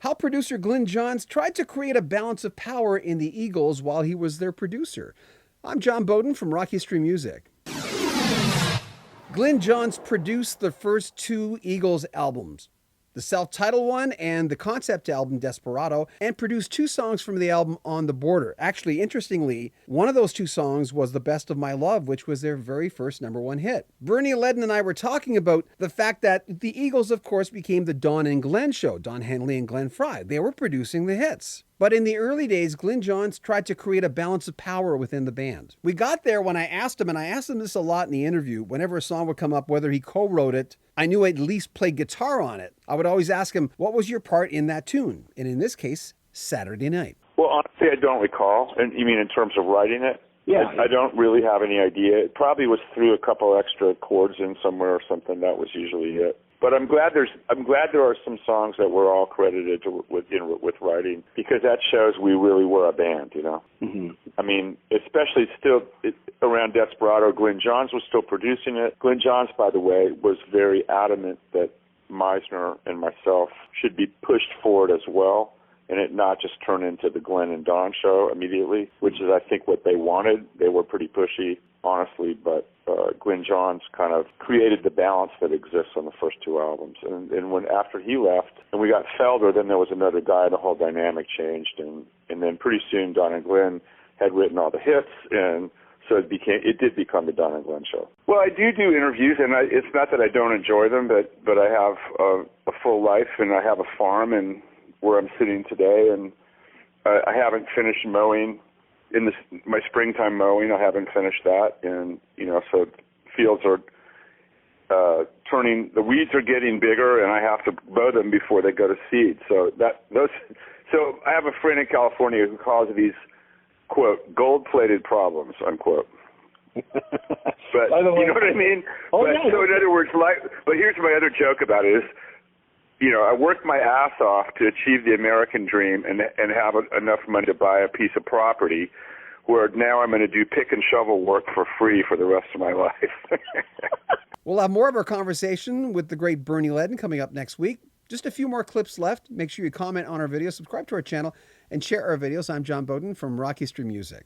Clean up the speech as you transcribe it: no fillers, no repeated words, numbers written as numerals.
how producer Glyn Johns tried to create a balance of power in the Eagles while he was their producer. I'm John Beaudin from Rock History Music. Glyn Johns produced the first two Eagles albums, the self-titled one and the concept album Desperado, and produced two songs from the album On the Border. Actually, interestingly, one of those two songs was The Best of My Love, which was their very first #1 hit. Bernie Leadon and I were talking about the fact that the Eagles, of course, became the Don and Glenn show, Don Henley and Glenn Frey. They were producing the hits. But in the early days, Glyn Johns tried to create a balance of power within the band. We got there when I asked him, and I asked him this a lot in the interview, whenever a song would come up, whether he co-wrote it, I knew I'd at least play guitar on it. I would always ask him, what was your part in that tune? And in this case, Saturday Night. Well, honestly, I don't recall. And you mean in terms of writing it? Yeah. I don't really have any idea. It probably was through a couple extra chords in somewhere or something. That was usually it. But I'm glad there are some songs that we're all credited with writing, because that shows we really were a band, you know. Mm-hmm. I mean, especially around Desperado, Glyn Johns was still producing it. Glyn Johns, by the way, was very adamant that Meisner and myself should be pushed forward as well, and it not just turn into the Glenn and Don show immediately, which is, I think, what they wanted. They were pretty pushy, honestly, but Glyn Johns kind of created the balance that exists on the first two albums. And when after he left, and we got Felder, then there was another guy, the whole dynamic changed, and then pretty soon Don and Glenn had written all the hits, and so it did become the Don and Glenn show. Well, I do interviews, and it's not that I don't enjoy them, but I have a full life, and I have a farm, and where I'm sitting today, and I haven't finished mowing. In my springtime mowing, I haven't finished that, and so fields are turning. The weeds are getting bigger, and I have to mow them before they go to seed. So I have a friend in California who calls these, quote, gold-plated problems, unquote. But you know what I mean? Oh, but, yeah. So in other words, but here's my other joke about it is, I worked my ass off to achieve the American dream and have enough money to buy a piece of property, where now I'm going to do pick and shovel work for free for the rest of my life. We'll have more of our conversation with the great Bernie Leadon coming up next week. Just a few more clips left. Make sure you comment on our video, subscribe to our channel, and share our videos. I'm John Beaudin from Rock History Music.